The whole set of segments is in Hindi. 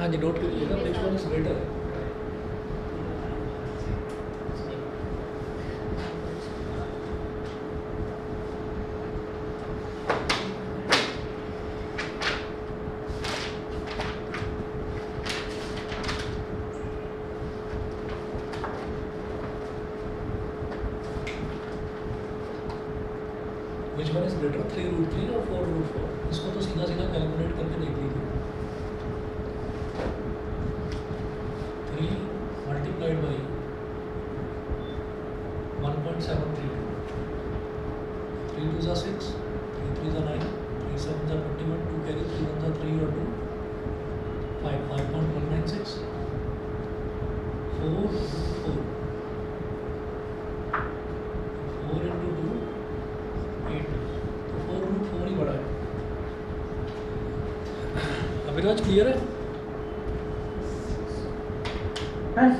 हाँ जी, नोट करिएगा which one is greater. Which one is greater 3√3 और 4√4। इसको तो सीधा सीधा कैलकुलेट करके देख लीजिए। 3 मल्टीप्लाइड बाई 1.732, 3 2 जा 6, 3 3 जा 9, 3 7 जा 21, 2 कैरी, 3 1 जा 3 और 2 5, 5.196, 4 4 4 into 2 8, तो 4√4 ही बड़ा है। अभिराज क्लियर है?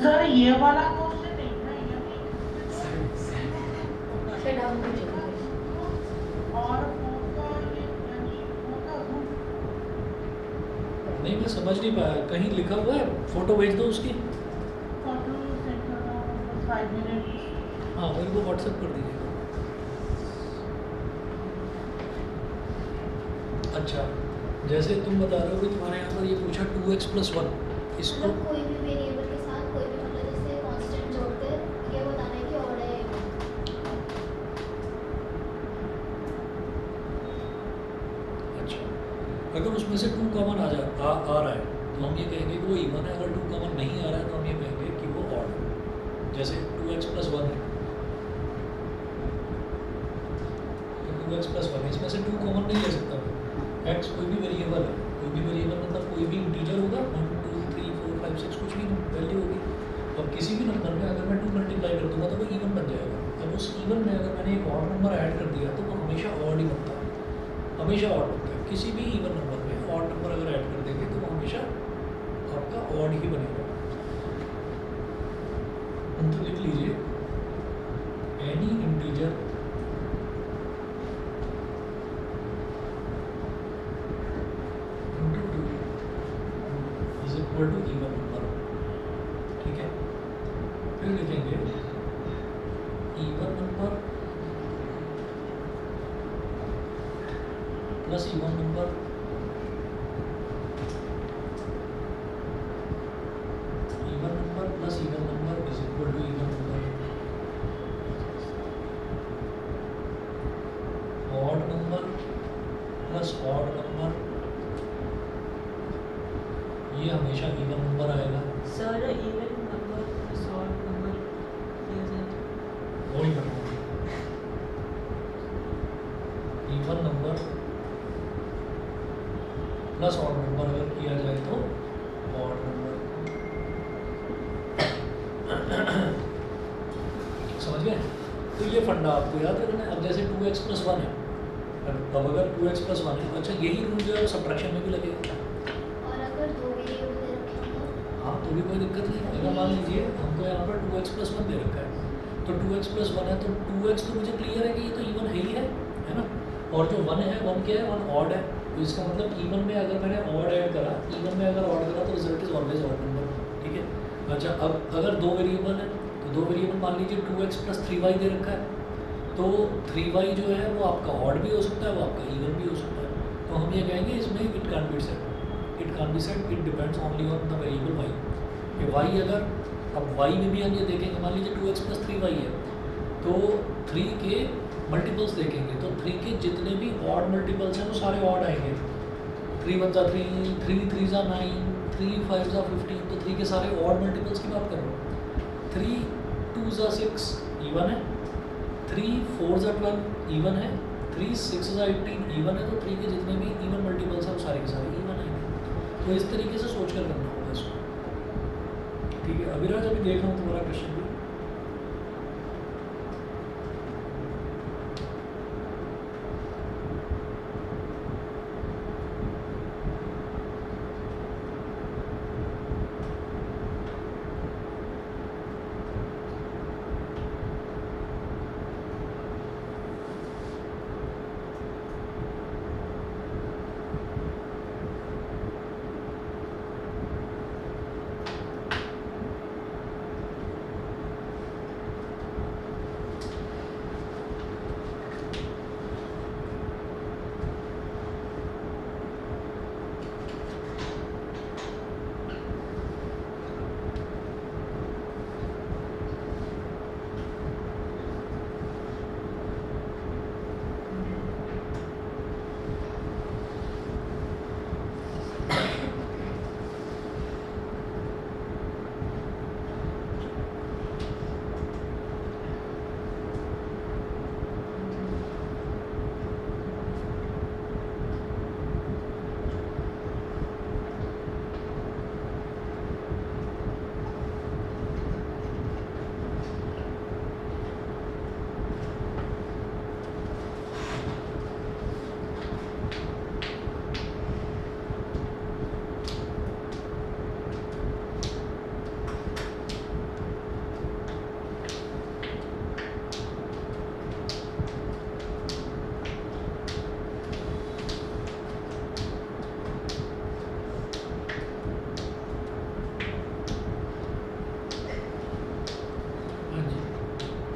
सर ये वाला क्वेश्चन नहीं था, ये नहीं और नहीं, मैं समझ नहीं पाया, कहीं लिखा हुआ है? फोटो भेज दो उसकी। फोटो सेंड कर रहा हूँ, बस 5 मिनट। हाँ, मेरे को व्हाट्सएप कर दीजिएगा। अच्छा, जैसे तुम बता रहे हो कि तुम्हारे यहाँ पर ये पूछा 2x + 1, इसको मतलब कोई भी वेरिएबल के साथ कोई भी मतलब जैसे कांस्टेंट जोड़कर ये बताना है कि ऑड है इवन। अच्छा, अगर उसमें से 2 कॉमन आ रहा है तो हम ये कहेंगे कि वो इवन है। अगर 2 कॉमन नहीं आ रहा है तो हम ये कहेंगे कि वो ऑड है। जैसे 2x + 1 है, तो 2x + 1 इसमें से 2 कॉमन नहीं ले सकता मैं। x कोई भी वेरिएबल है, कोई भी वेरिएबल मतलब कोई भी इंटीजर होगा, 1 2 3 4 5 6 कुछ भी वैल्यू होगी। अब किसी भी नंबर में अगर मैं 2 मल्टीप्लाई कर दूंगा तो वो इवन बन जाएगा। अब उस इवन में अगर मैंने एक और नंबर ऐड कर दिया तो वो हमेशा ऑड ही बनता है, हमेशा ऑड बनता है। किसी भी इवन नंबर में ऑड नंबर अगर ऐड कर देंगे तो वो हमेशा आपका ऑड ही बनेगा। तो लिख लीजिए any integer into 2 is equal to even number. ठीक है, फिर लिखेंगे even number plus even number plus even number is equal to even number. Odd number plus odd number, ये हमेशा इवन नंबर आएगा। Sir even number plus odd number किया जाए वही करना है, even number plus odd number अगर किया जाए तो ऑड नंबर। समझ गए? तो ये फंडा आपको याद रखना है। अब जैसे 2x + 1 है, अब अगर 2x + 1 है, अच्छा यही रूल जो है वो सब्ट्रैक्शन में भी लगेगा। और अगर दो वेरिएबल दे रखे हो हाँ, तो भी कोई दिक्कत नहीं। अगर मान लीजिए हमको यहाँ पर 2x + 1 दे रखा है, तो 2x + 1 है तो 2x तो मुझे क्लियर है कि ये तो इवन है ही है ना। और जो 1 है, 1 क्या है, 1 ऑड है। तो इसका मतलब इवन में अगर मैंने ऑड ऐड करा, इवन में अगर ऑड करा तो result is always odd number. ठीक है, अच्छा अब अगर दो वेरिएबल है तो दो वेरिएबल मान लीजिए 2x + 3y दे रखा है, तो 3y जो है वो आपका ऑड भी हो सकता है, वो आपका इवन भी हो सकता है। तो हम ये कहेंगे इसमें it can be set, it can be set, it depends only on the variable y। कि y अगर, अब y में भी हम ये देखेंगे, मान लीजिए 2x + 3y है तो 3 के मल्टीपल्स देखेंगे तो 3 के जितने भी ऑड मल्टीपल्स हैं वो सारे ऑड आएंगे। 3 1 जा 3, 3 3 जा 9, 3 5 जा 15, तो 3 के सारे ऑड मल्टीपल्स की बात कर रहा हूँ। 3 2 जा 6 इवन है, 3 4 जा 12 इवन है, 3 6 जा 18 इवन है। तो 3 के जितने भी इवन मल्टीपल्स हैं वो सारे के सारे इवन आएंगे। तो इस तरीके से सोच कर करना होगा इसको। ठीक है, अभिराज अभी देख रहा हूँ तुम्हारा क्वेश्चन भी।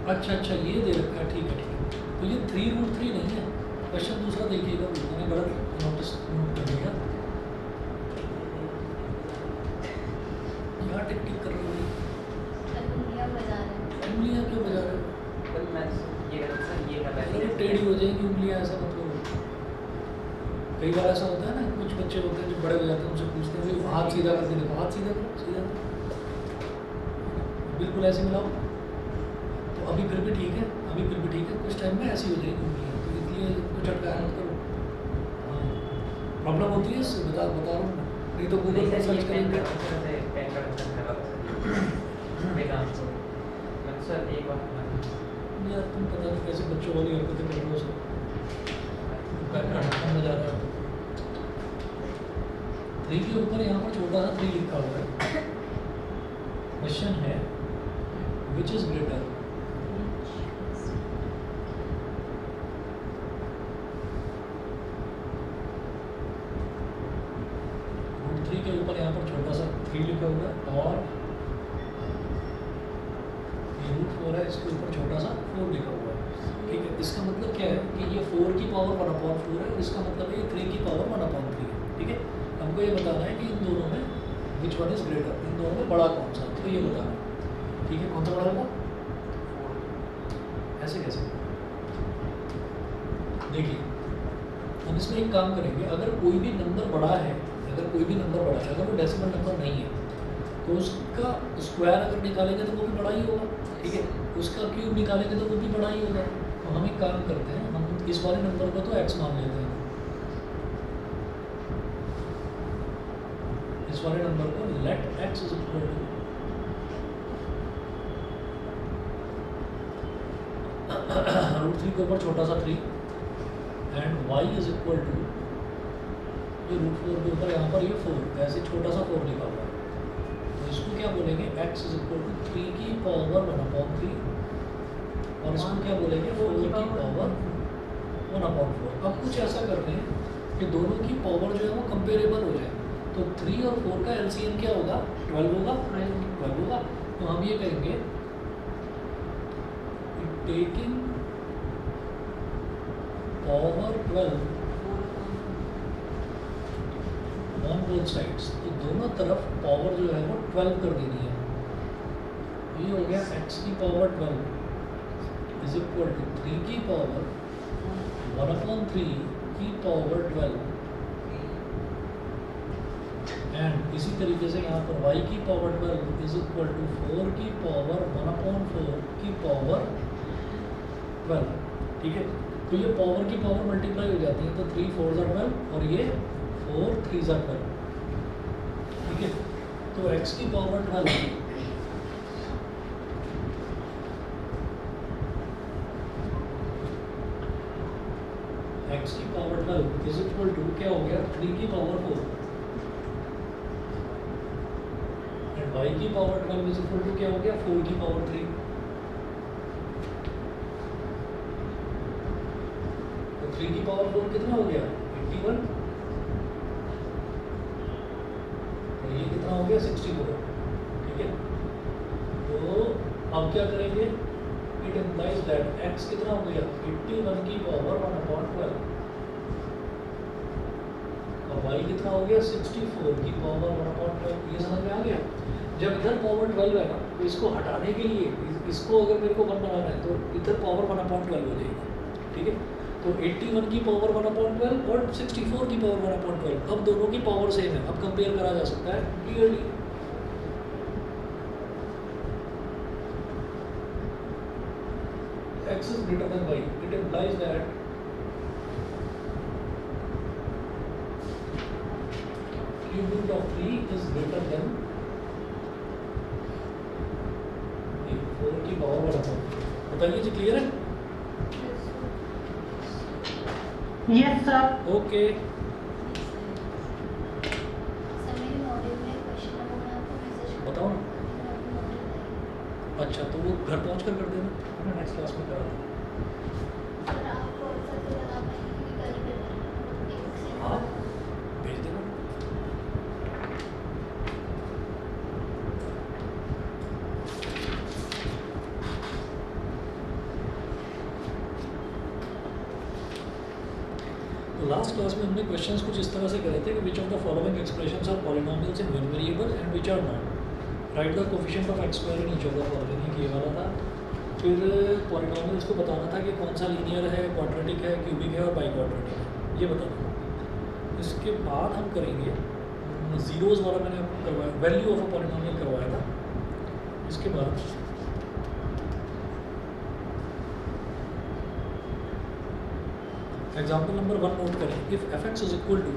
अच्छा अच्छा ये दे रखा है, ठीक है। तो ये 3√3 नहीं है। क्वेश्चन दूसरा देखिएगा, मैंने गलत नोट कर लिया। यहाँ टिक टिक कर रही है, उंगलियां बजा रहे हैं। उंगलियाँ क्यों बजा रहे हो? कल मैं ये अरे टेढ़ी हो जाएगी उंगलियाँ, ऐसा मत करो। कई बार ऐसा होता है ना, कुछ बच्चे होते हैं जो बड़े हो जाते हैं, उनसे पूछते हैं भाई हाथ सीधा करके देखो, हाथ सीधा करो, सीधा करो, बिल्कुल ऐसे मिलाओ। तो अभी फिर भी ठीक है, अभी फिर भी ठीक है, कुछ टाइम में ऐसी हो जाएगी उंगलियाँ, तो इसलिए कुछ अटका मत करो। हाँ, प्रॉब्लम होती है इससे, बता रहा हूँ मैं, नहीं तो गूगल पर सर्च करेंगे। यार तुम पता नहीं कैसे बच्चों वाली हरकतें कर रहे हो सब, पैर का ढक्कन बजा रहे हो। 3 के ऊपर यहाँ पर छोटा सा 3 लिखा हुआ है। क्वेश्चन है विच इज ग्रेटर, √3 के ऊपर यहाँ पर छोटा सा 3 लिखा हुआ है, और ये √4 है, इसके ऊपर छोटा सा 4 लिखा हुआ है। ठीक है, इसका मतलब क्या है कि ये 4 की पावर 1/4 है, इसका मतलब है ये 3 की पावर 1/3 है। ठीक है, हमको ये बताना है कि इन दोनों में विच वन इज ग्रेटर, इन दोनों में बड़ा कौन सा, तो ये बताना है। ठीक है, कौन सा बड़ा होगा? ऐसे कैसे? देखिए, हम इसमें एक काम करेंगे, अगर कोई भी नंबर बड़ा है, अगर कोई भी नंबर बड़ा है, अगर वो डेसिमल नंबर नहीं है, तो उसका स्क्वायर अगर निकालेंगे तो वो भी बड़ा ही होगा। ठीक है, उसका क्यूब निकालेंगे तो वो भी बड़ा ही होगा। तो हम एक काम करते हैं, हम इस वाले नंबर को तो x मान लेते हैं, इस वाले नंबर को let x is equal to √3 के ऊपर छोटा सा 3 and y is equal to ये √4 के ऊपर यहाँ पर ये 4, ऐसे छोटा सा 4 लिखा हुआ है। तो इसको क्या बोलेंगे, x इज इक्वल टू 3 की पावर 1/3, और इसको क्या बोलेंगे, 4 की पावर 1/4। अब कुछ ऐसा करते हैं कि दोनों की पावर जो है वो कंपेरेबल हो जाए। तो 3 और 4 का एलसीएम क्या होगा, 12 होगा, 12 होगा। तो हम ये कहेंगे taking power 12 on both sides, तो दोनों तरफ पावर जो है वो 12 कर देनी है। ये हो गया x की पावर 12 इज इक्वल टू 3 की पावर 1/3 की पावर 12, एंड इसी तरीके से यहाँ पर y की पावर 12 इज इक्वल टू 4 की पावर 1/4 की पावर 12। ठीक है, तो ये पावर की पावर मल्टीप्लाई हो जाती है, तो 3 4 ज़ा 12 और ये 4 3 ज़ा 12। ठीक है, तो x की पावर 12 x की पावर 12 इज इक्वल टू क्या हो गया, 3 की पावर 4, एंड y की पावर 12 इज इक्वल टू क्या हो गया, 4 की पावर 3। तो 3 की पावर 4 कितना हो गया, 81, और ये कितना हो गया, 64। ठीक है, तो अब क्या करेंगे, इट इम्प्लाइज दैट x कितना हो गया, 81 की पावर 1/12, और y कितना हो गया, 64 की पावर 1/12। ये समझ में आ गया? जब इधर पावर 12 है ना, तो इसको हटाने के लिए इसको अगर मेरे को 1 बनाना है तो इधर पावर 1/12 हो जाएगी। ठीक है, तो 81 की पावर 1/12 और 64 की पावर 1/12, अब दोनों की पावर सेम है, अब कंपेयर करा जा सकता है clearly. x is greater than y, it implies that cube root of 3 is greater than 4 की पावर 1/4। बताइए जी, क्लियर है? Yes sir. ओके, सर मेरे मॉड्यूल में क्वेश्चन है, वो मैं आपको मैसेज बताओ ना। मॉड्यूल अच्छा, तो वो घर पहुंच कर देना, मैं नेक्स्ट क्लास में करा दूँ। सर आप व्हाट्सएप पे बता पाएंगे कि कल ही करना है, एक से हाँ, भेज देना। क्लास में हमने क्वेश्चंस कुछ इस तरह से करे थे कि which of the following expressions are polynomials in one variable and which are not. Right the coefficient of x square in each of the following, ये वाला था। फिर पॉलिनोमियल्स को बताना था कि कौन सा लीनियर है, क्वाड्रेटिक है, क्यूबिक है और बाई क्वाड्रेटिक है, ये बताना था। इसके बाद हम करेंगे जीरोज़ वाला, मैंने आपको करवाया, वैल्यू ऑफ अ पॉलिनोमियल करवाया था। इसके बाद एग्जाम्पल नंबर 1 नोट करें। If f x is equal to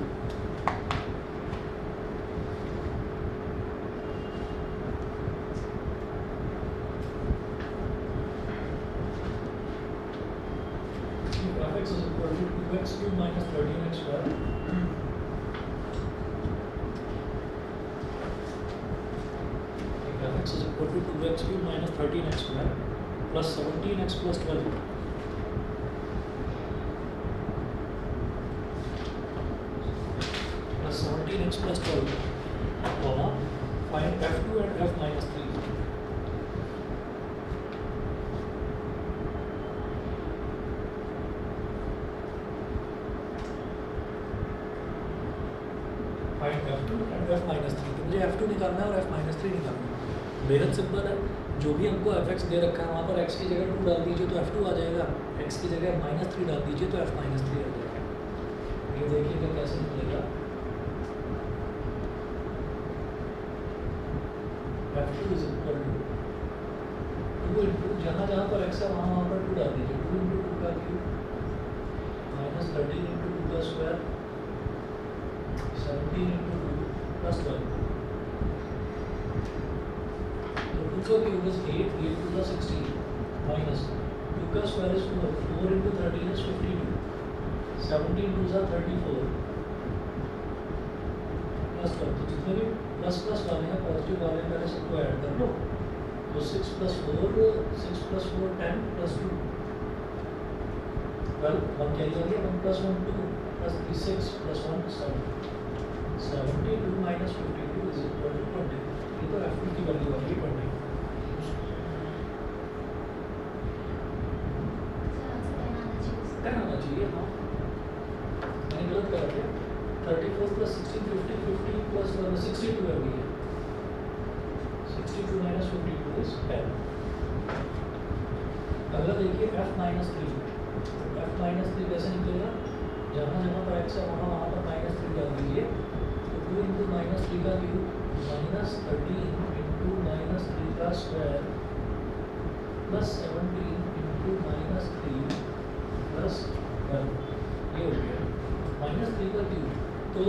f x is equal to 2x cube minus 13x square f x is equal to 2x cube minus 13x square plus 17x plus 12 17x plus 12, comma, find f2 and f minus 3. Find f2 and f minus 3. तो मुझे f2 निकालना है और f minus 3 निकालना है। बेहद सिंपल है, जो भी हमको fx दे रखा है वहाँ पर x की जगह 2 डाल दीजिए तो f2 आ जाएगा, x की जगह -3 डाल दीजिए तो f minus 3 आ जाएगा। ये देखिएगा कैसे निकलेगा। f2 is equal to 2 into जहाँ पर x है वहाँ पर 2 डाल दीजिए, 2 इंटू 2 का क्यूब माइनस 13 इंटू 2 का स्क्वायर 17 इंटू 2 प्लस 12। तो 2 का cube is 8, 8 to the 16 minus 2 का square is 4, 4 into 13 is 52, 17 to the 34 plus 12। तो जितने भी प्लस प्लस वाले हैं, पॉजिटिव वाले हैं, पहले सबको ऐड कर लो। तो 6 प्लस 4 10 प्लस 2 12, 1 कैरी आ गया, 1 plus 1 2 plus 3 6 plus 1 7, 72 minus 52 is equal to 20। ये तो f2 की वैल्यू आ गई 20। क्या आना चाहिए? हाँ, मैंने गलत करा क्या? 34 प्लस 16 50, 50 प्लस 62 है अभी, 62 माइनस 52 इज 10। अगला देखिए f माइनस 3। f माइनस 3 कैसे निकलेगा? जहाँ पर x है वहाँ पर माइनस 3 डाल दीजिए। तो 2 इंटू माइनस 3 का क्यूब माइनस 13 इंटू माइनस 3 का square plus 17 into minus 3 plus 1, ये हो गया माइनस 3 का क्यूब। तो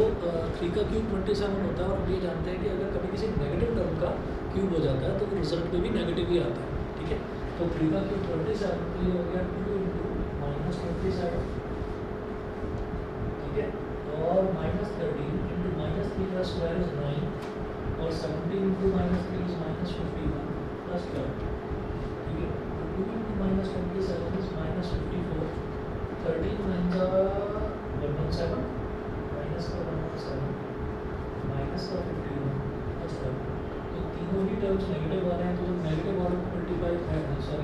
3 का क्यूब 27 होता है, और हम ये जानते हैं कि अगर कभी किसी नेगेटिव टर्म का क्यूब हो जाता है तो वो रिजल्ट में भी नेगेटिव ही आता है। ठीक है, तो 3 का क्यूब 27, तो ये हो गया 2 इंटू माइनस 27। ठीक है, और माइनस 13 इंटू माइनस 3 का स्क्वायर इज 9, और 17 into minus 3 is minus 51 plus 12। ठीक है, तो 2 into minus 27 is minus 54, 13 9 117 minus का 117 माइनस का 51 प्लस 12। तो तीनों ही टर्म्स नेगेटिव वाले हैं, तो जब नेगेटिव वालों को मल्टीप्लाई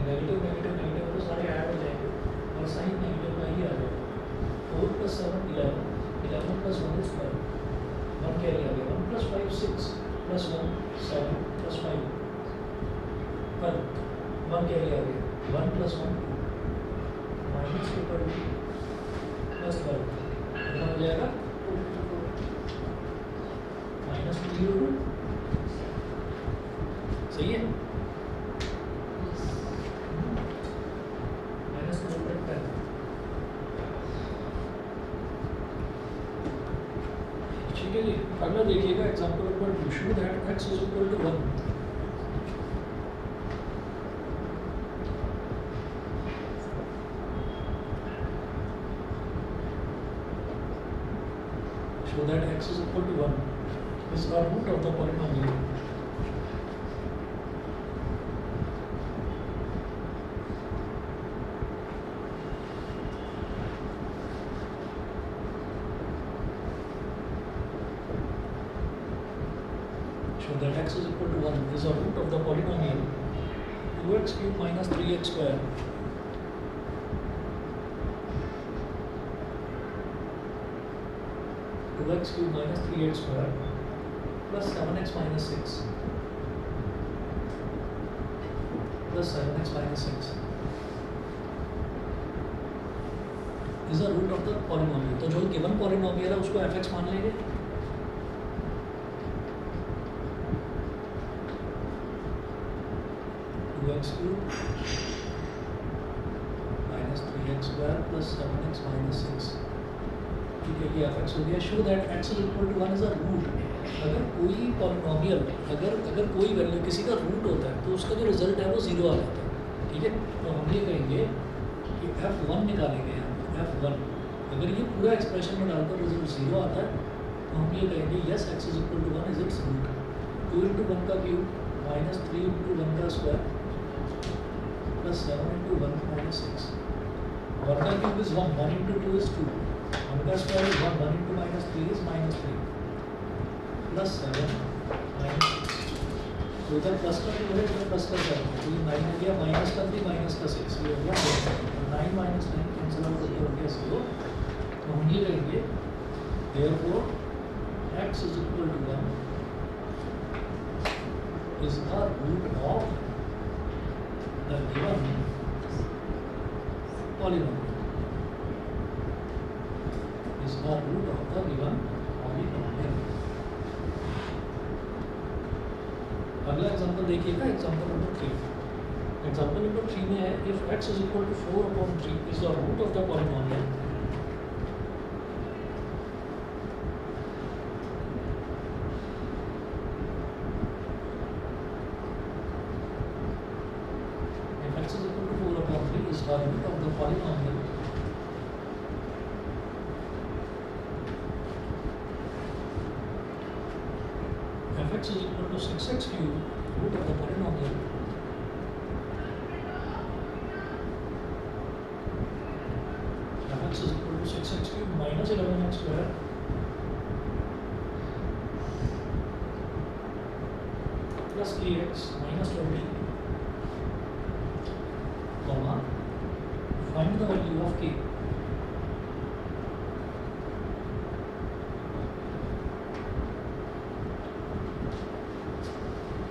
नेगेटिव नेगेटिव नेगेटिव तो सारे ऐड हो जाएंगे और साइन नेगेटिव का ही आ जाएगा। 4 प्लस 7 11, 11 प्लस 1 इज 12, 1 कैरी आ गया, 1 प्लस 5 6 प्लस 1 7 प्लस 5 1 कैरी आ गया, 1 प्लस 1 माइनस 2 पर प्लस 12 कितना हो जाएगा? माइनस 2 सही है, माइनस 2/10। ठीक है जी, अगला देखिएगा example number 2। Show that x is equal to 1। So that x is equal to 1 is the root of the polynomial. So that x is equal to 1 is the root of the polynomial 2x cube minus 3x square. 2x cube minus 3x square plus 7x minus 6 plus 7x minus 6 is the root of the polynomial. तो जो given polynomial है उसको fx मान लेंगे. x cube minus 3x square plus 7x minus 6. ठीक है, ये fx हो गया. Show that x is equal to 1 is a root. अगर कोई पॉलिनोमियल अगर कोई वैल्यू किसी का रूट होता है तो उसका जो रिजल्ट है वो जीरो आ जाता है. ठीक है, तो हम ये कहेंगे कि f1 निकालेंगे. f1 अगर ये पूरा एक्सप्रेशन में डालकर रिजल्ट जीरो आता है तो हम ये कहेंगे yes x is equal to 1 is its root. 2 into 1 का क्यूब minus 3 into 1 का स्क्वायर plus 7 into 1 minus 6. 1 का cube is 1, 1 into 2 is 2. 1 का square is 1, 1 into minus 3 is minus 3. Plus 7 minus 6. तो इधर प्लस का 2 है, इधर प्लस का 7. तो ये 9 हो गया, माइनस का 3, माइनस का 6. ये हो गया 9 minus 9 कैंसिल आउट होकर हो गया 0. तो हम ये कहेंगे therefore x is equal to 1 is the root of the given polynomial. Is the root of the given polynomial. अगला एग्जांपल देखिएगा, एग्जांपल नंबर 3. एग्जांपल नंबर 3 में है if x is equal to 4/3 is the root of the polynomial. If x is equal to 4/3 is the root of the polynomial. Fx is equal to 6x cube, root of the polynomial. Fx is equal to 6x cube minus 11x square plus 3x minus 20, comma, find the value of k.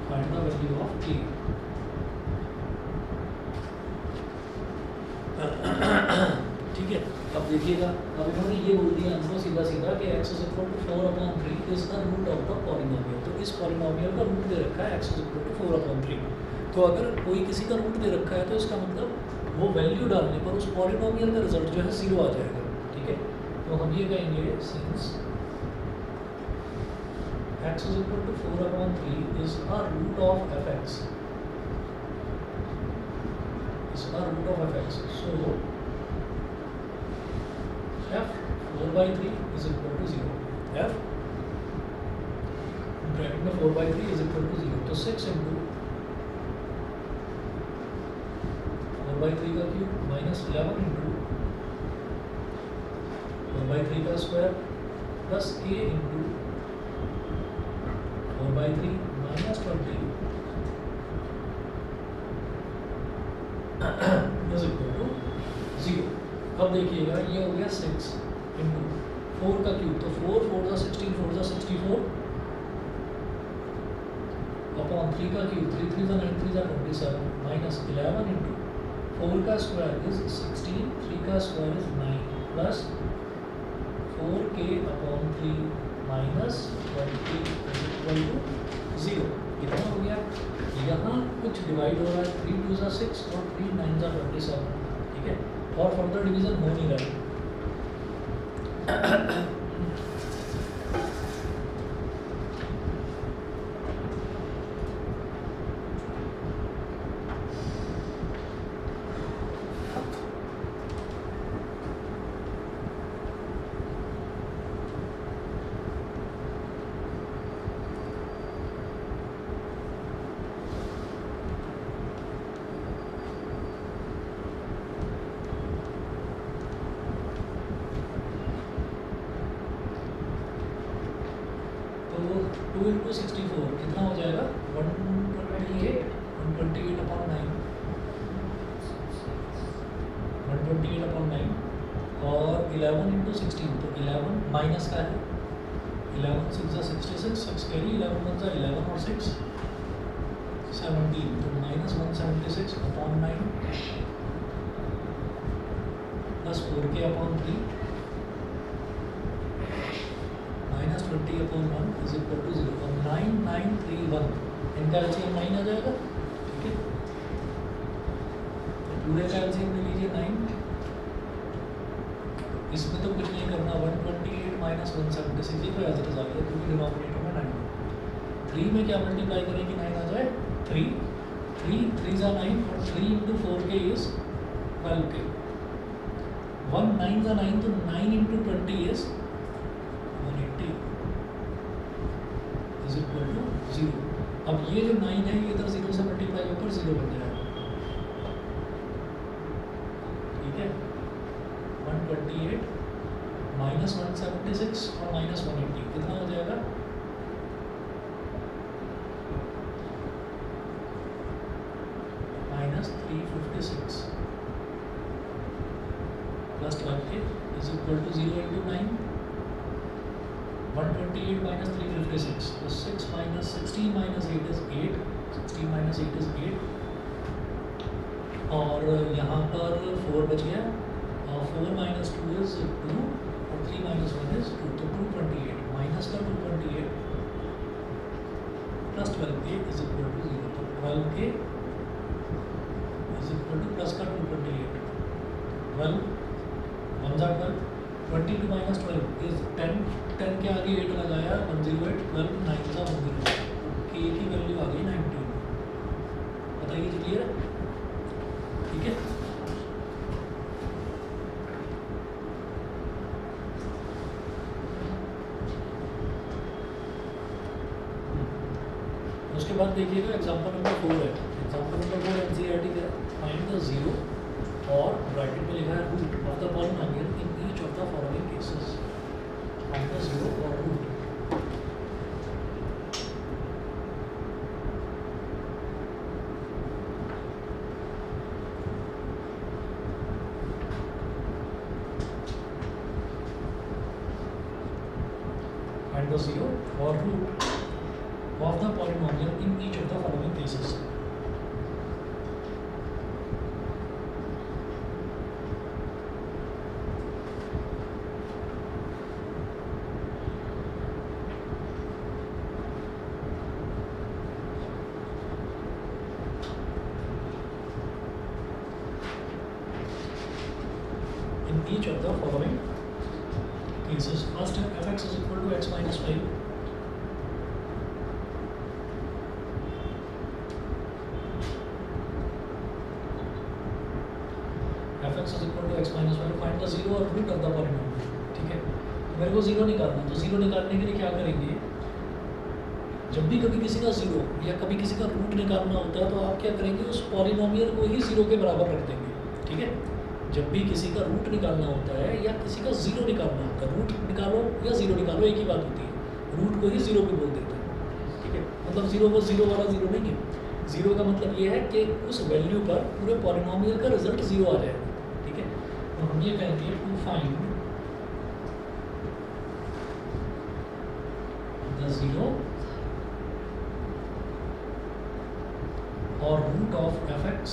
Find the value of k. ठीक है, अब देखिएगा, अब इन्होंने ये बोल दिया हमको सीधा सीधा कि x is equal to 4/3 is the root of the polynomial. तो इस polynomial का रूट दे रखा है x is equal to 4/3. तो अगर कोई किसी का रूट दे रखा है तो इसका मतलब वो वैल्यू डालने पर उस polynomial का रिजल्ट जो है जीरो आ जाएगा. ठीक है, तो हम ये कहेंगे since x is equal to 4/3 is a root of fx. Is a root of fx. So f 4/3 is equal to 0. f bracket में 4/3 is equal to 0. तो 6 into 4/3 का क्यूब minus 11 into 4/3 का square plus k into 4/3 minus 20 is equal to 0. अब देखिएगा ये हो गया 6 into 4 का क्यूब, तो 4 4 जा 16, 4 जा 64 अपॉन 3 का क्यूब, 3 3 जा 9, 3 जा 27 माइनस 11 into 4 का स्क्वायर इज 16, 3 का square is 9 plus 4k upon 3 minus 20 equal to 0. कितना हो गया? यहाँ कुछ डिवाइड हो रहा है, 3 2 जा 6 और 3 9 जा 27. ठीक है, और फर्दर डिवीजन हो नहीं रहा है. तो 2 into 64 कितना हो जाएगा? 128 128 अपॉन 9 128 अपॉन 9 और 11 into 16, तो 11 माइनस का है 11 6 जा 66, 6 कैरी, 11 1 जा 11 और 6 17, तो minus 176 upon 9 plus 4k upon 3 minus 20 upon 1 is equal to 0। और 9931 इनका एलसीएम 9 आ जाएगा, ठीक है। तो पूरे का एलसीएम ले लीजिए 9, इसमें तो कुछ नहीं करना, 128 माइनस 176 ये तो एज इट इज आ गया क्योंकि डिनोमिनेटर में 9 है। 3 में क्या मल्टीप्लाई करें कि 9 आ जाए, 3 3 जा 9 और 3 इंटू 4k इज 12k, 1 9 जा 9 तो 9 into 20 is 180 is equal to 0। अब ये जो 9 है ये इधर 0 से मल्टीप्लाई होकर 0 बन जाएगा, ठीक है। 128 माइनस 176 और माइनस 180 कितना हो जाएगा, minus 356 plus 12k is equal to 0 into 9, 128 minus 356 तो 6 minus 16 minus 8 is 8, 16 minus 8 is 8, और यहाँ पर 4 बच गया, और 4 माइनस 2 इज 2 और 3 माइनस 1 इज 2, तो 228 माइनस का 228 plus 12k is equal to 0, तो 12k is equal two plus का 228, 12 1 जा 12, 22 माइनस 12 इज 10, 10 के आगे 8 लगाया 108, 12 9 जा 108, k की वैल्यू आ गई 19। बताइए जी, क्लियर है, ठीक है। उसके बाद देखिएगा एग्जाम्पल नंबर 4 है। एग्जाम्पल नंबर 4 एनसीईआरटी का फाइंड द जीरो और ब्रैकेट में लिखा है root of the polynomial in each of the following cases. Find the zero और root. Find the zero or root of the polynomial in each of the following cases. In each of the following cases, first fx is equal to x minus 5. fx is equal to x minus 5. Find the zero or root of the polynomial. ठीक है, तो मेरे को जीरो निकालना, तो जीरो निकालने के लिए क्या करेंगे, जब भी कभी किसी का जीरो या कभी किसी का रूट निकालना होता है तो आप क्या करेंगे, उस पॉलिनोमियल को ही जीरो के बराबर रख देंगे, ठीक है। जब भी किसी का रूट निकालना होता है या किसी का जीरो निकालना होता है, रूट निकालो या जीरो निकालो एक ही बात होती है, रूट को ही जीरो पे बोल देते हैं, ठीक है। मतलब जीरो वो जीरो वाला जीरो नहीं है, जीरो का मतलब ये है कि उस वैल्यू पर पूरे पॉलिनोमियल का रिजल्ट जीरो आ जाएगा, ठीक है। तो हम ये कहेंगे टू फाइंड द जीरो और root of fx,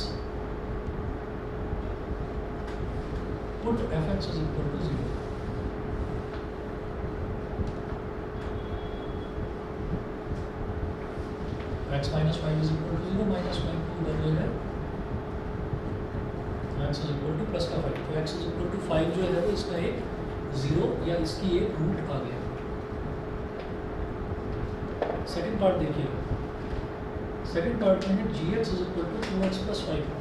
put fx is equal to 0. x minus 5 is equal to 0, minus 5 2 बदल है, x is equal to plus का 5, तो x is equal to 5 जो है वो इसका एक 0 या इसकी एक रूट आ गया। सेकंड पार्ट देखिए, सेकंड पार्ट में है gx is equal to 2x plus 5।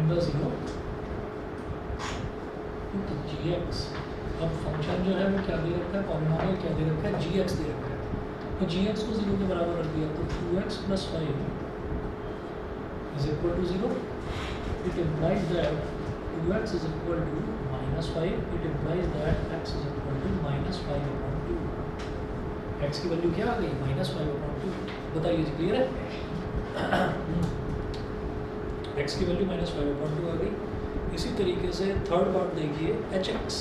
the zero to gx। अब फंक्शन जो है वो क्या दे रखा है, पॉलिनोमियल क्या दे रखा है, gx दे रखा है, तो gx को 0 के बराबर रख दिया, तो 2x plus 5 is equal to 0। It implies that 2x is equal to minus 5, it implies that x is equal to minus 5 upon 2। X की वैल्यू क्या आ गई -5/2। बताइए जी, क्लियर है? एक्स की वैल्यू -5/2 आ गई। इसी तरीके से थर्ड पार्ट देखिए, एच एक्स।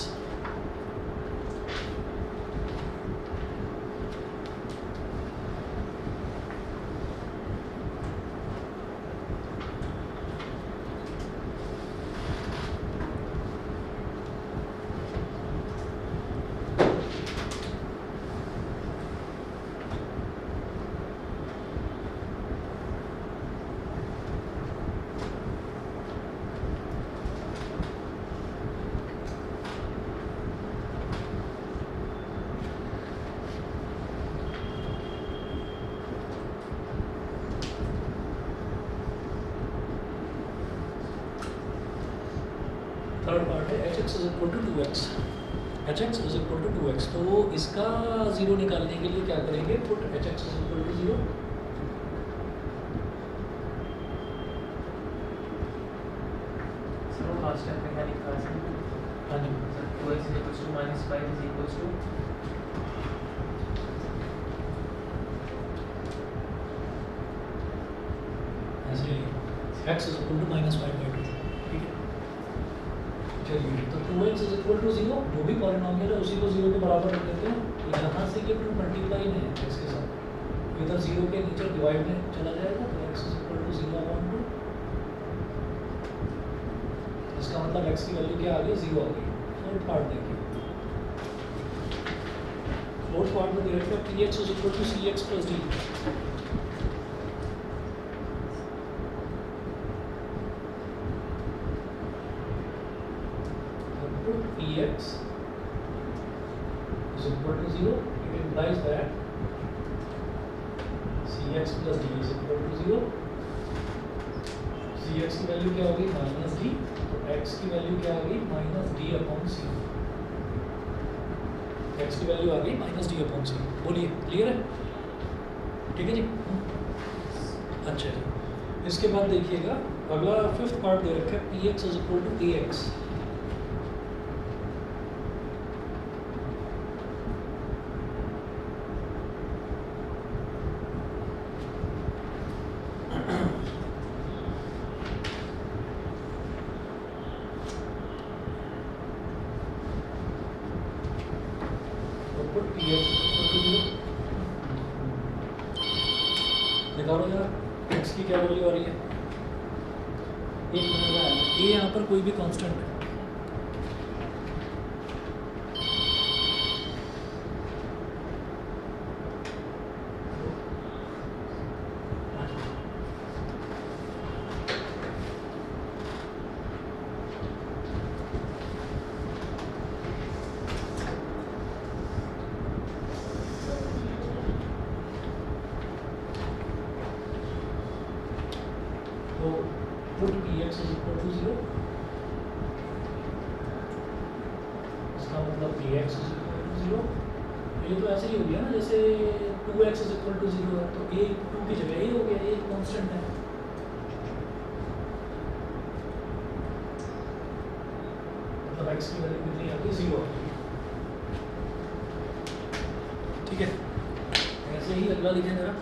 थर्ड पार्ट है h x is equal to 2x। एच x is equal to 2x, तो इसका ज़ीरो निकालने के लिए क्या करेंगे? Put h x is equal to 0। So last step में क्या लिखा है? हाँ जी, 2x is equals to -5 is equals to ऐसे एक्स इज इक्वल टू -5/2। ठीक है, चलिए, तो 2x इज इक्वल टू 0, जो भी पॉलिनॉमियल है उसी को 0 के बराबर रख देते हैं। तो यहाँ से ये 2 मल्टीप्लाई में है x के साथ, इधर 0 के नीचे डिवाइड में चला जाएगा, तो x इज इक्वल टू 0/2। इसका मतलब x की वैल्यू क्या आ गई? 0 आ गई। फोर्थ पार्ट देखिए, फोर्थ पार्ट में दे रखा है px is equal to cx plus d। Px is equal to 0, it implies that Cx plus d is equal to 0। Cx की वैल्यू क्या होगी? -d, तो x की वैल्यू क्या आ गई? -d/c। x की वैल्यू आ गई -d/c। बोलिए, क्लियर है? ठीक है जी। अच्छा जी, इसके बाद देखिएगा अगला फिफ्थ पार्ट दे रखा है Px is equal to Ax। निकालो जरा, x की क्या वैल्यू आ रही है? ए यहाँ पर कोई भी कांस्टेंट है। तो put Px is equal to 0, इसका मतलब Ax इज इक्वल टू 0। ये तो ऐसे ही हो गया ना, जैसे 2x इज इक्वल टू 0 है, तो a 2 की जगह a हो गया, a कांस्टेंट है। मतलब x की वैल्यू कितनी आ गई? 0 आ गई। ठीक है, ऐसे ही अगला लिखें जरा।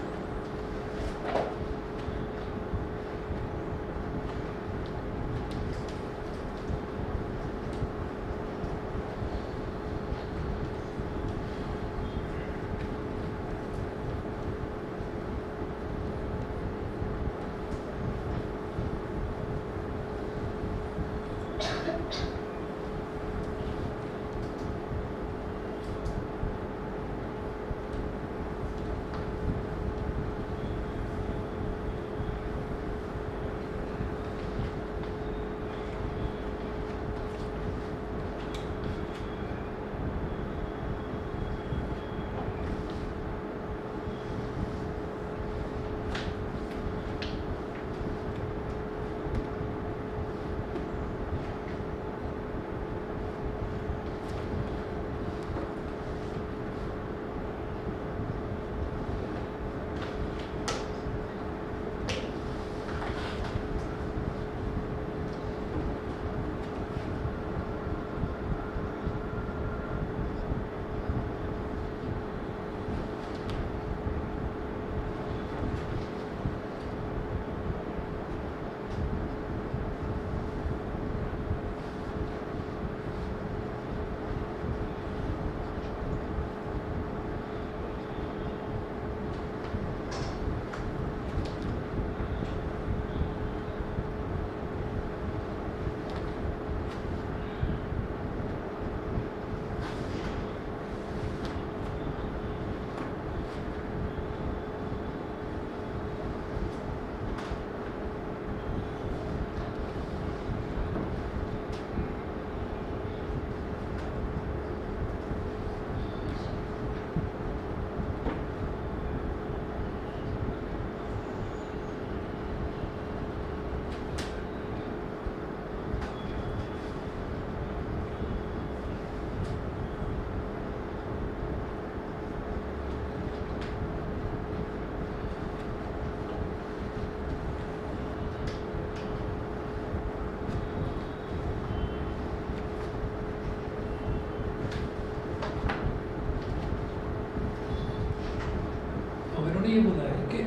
हमने ये बोला है कि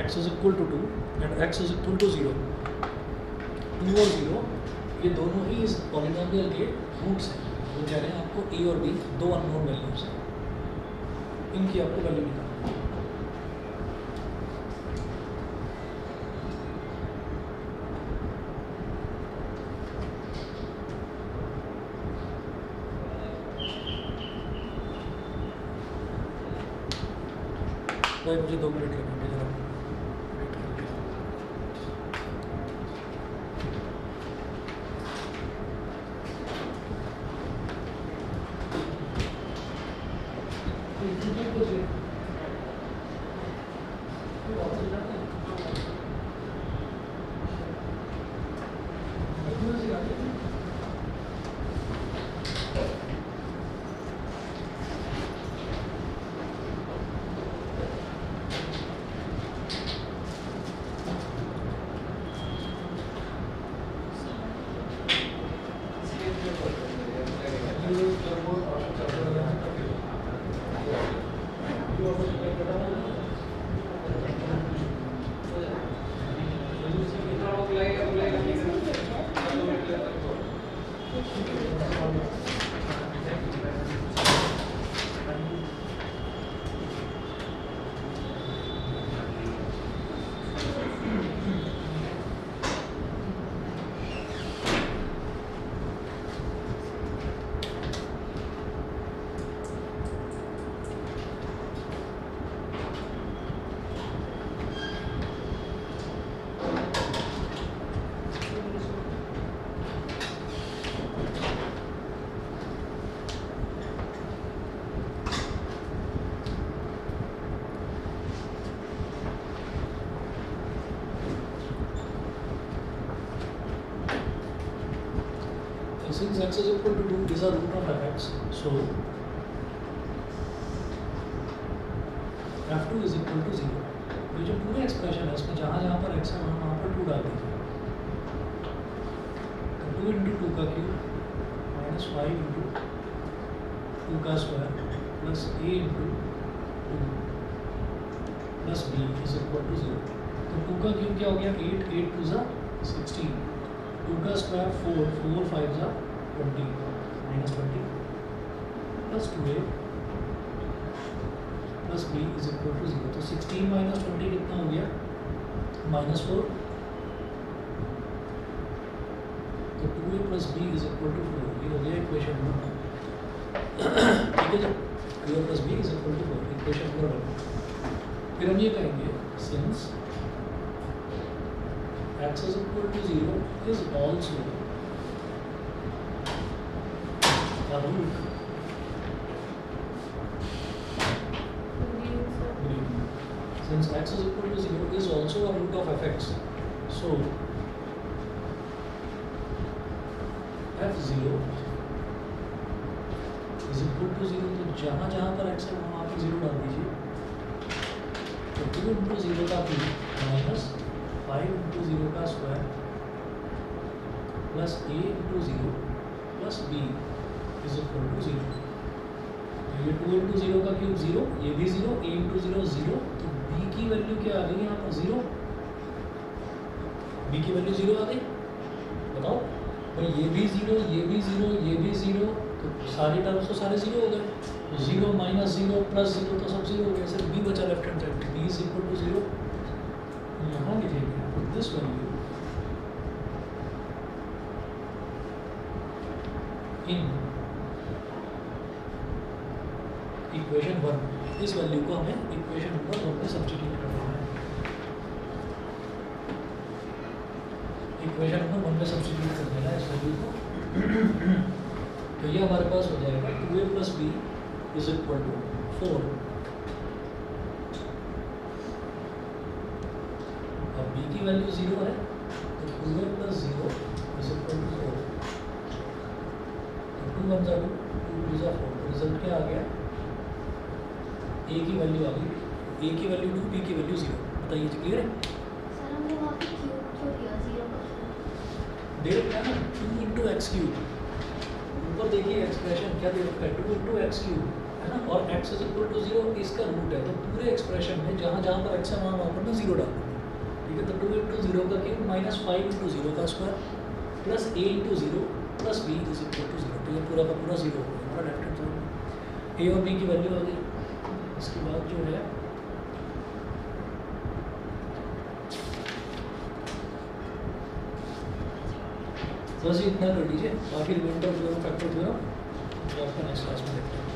x is equal to 2 and x is equal to 0। 2 और 0 ये दोनों ही इस पॉलिनोमियल के रूट्स हैं। वो कह रहे हैं आपको a और b दो अननोन वैल्यूज हैं, इनकी आपको वैल्यू निकालनी है। भाई मुझे 2 मिनट लगेंगे जरा वेट करके। Since x is equal to 2, these are root of fx, so f2 is equal to 0। ये जो पूरा एक्सप्रेशन है इसमें जहाँ जहाँ पर x है वहाँ पर 2 डाल दीजिए। तो 2 इंटू 2 का क्यूब माइनस 5 इंटू 2 का square plus a into 2 plus b is equal to 0। तो 2 का क्यूब क्या हो गया 8, 8 2 ज़ा 16, 2 का स्क्वायर 4, 4 5 ज़ा 20 minus 20 plus 2a plus b is equal to 0। तो 16 माइनस 20 कितना हो गया -4। तो 2a plus b is equal to 4, ये हो गया इक्वेशन नंबर। ठीक है जी, 2a plus b is equal to 4, equation number 1। फिर हम ये कहेंगे since x is equal to 0 is also a root since x is equal to 0 is also a root of fx, so f0 is equal to 0। तो जहाँ जहाँ पर x है वहाँ पर 0 डाल दीजिए। तो 2 इंटू 0 का क्यूब माइनस 5 इंटू 0 का square plus a into 0 plus b is equal to 0। तो ये 2 इंटू 0 का क्यूब 0, ये भी 0, a इंटू 0 0। तो b की वैल्यू क्या आ गई यहाँ पर 0, b की वैल्यू 0 आ गई। बताओ भाई, ये भी 0, ये भी 0, ये भी 0, तो सारे टर्म्स तो सारे 0 हो गए। 0 माइनस 0 प्लस 0 तो सब 0 हो गया, सिर्फ b बचा left hand side. b is equal to 0 यहाँ लिखेंगे दिस वैल्यू इन इक्वेशन 1। इस वैल्यू को हमें इक्वेशन नंबर 1 में सब्स्टिट्यूट करना है। इक्वेशन नंबर 1 में सब्स्टिट्यूट कर देना है इस वैल्यू को। तो ये हमारे पास हो जाएगा 2a plus b is equal to 4। अब b की वैल्यू 0 है, तो 2a plus 0 is equal to 4। तो 2 1 ज़ा 2, 2 2 ज़ा 4। तो रिजल्ट क्या आ गया, a की वैल्यू आ गई, a की वैल्यू 2, b की वैल्यू 0। बताइए जी, क्लियर है? सर हमने वहाँ पे क्यों दिया 0 का क्यों? दे रखा है ना 2 इंटू एक्स क्यूब। ऊपर देखिए एक्सप्रेशन क्या दे रखा है, 2 इंटू एक्स क्यूब। है ना, और x इज इक्वल टू 0 इसका रूट है, तो पूरे एक्सप्रेशन में जहाँ जहाँ पर x है वहाँ पर मैं 0 डाल दूँगा, ठीक है। तो 2 इंटू 0 का क्यूब माइनस 5 इंटू 0 का square plus a into 0 plus b is equal to 0, तो ये पूरा का पूरा 0 हो गया हमारा लेफ्ट हैंड साइड में। a और b की वैल्यू आ गई। इसके बाद जो है बस इतना कर लीजिए, बाकी रिमाइंडर थ्योरम, फैक्टर थ्योरम जो आपका नेक्स्ट क्लास में देखते हैं।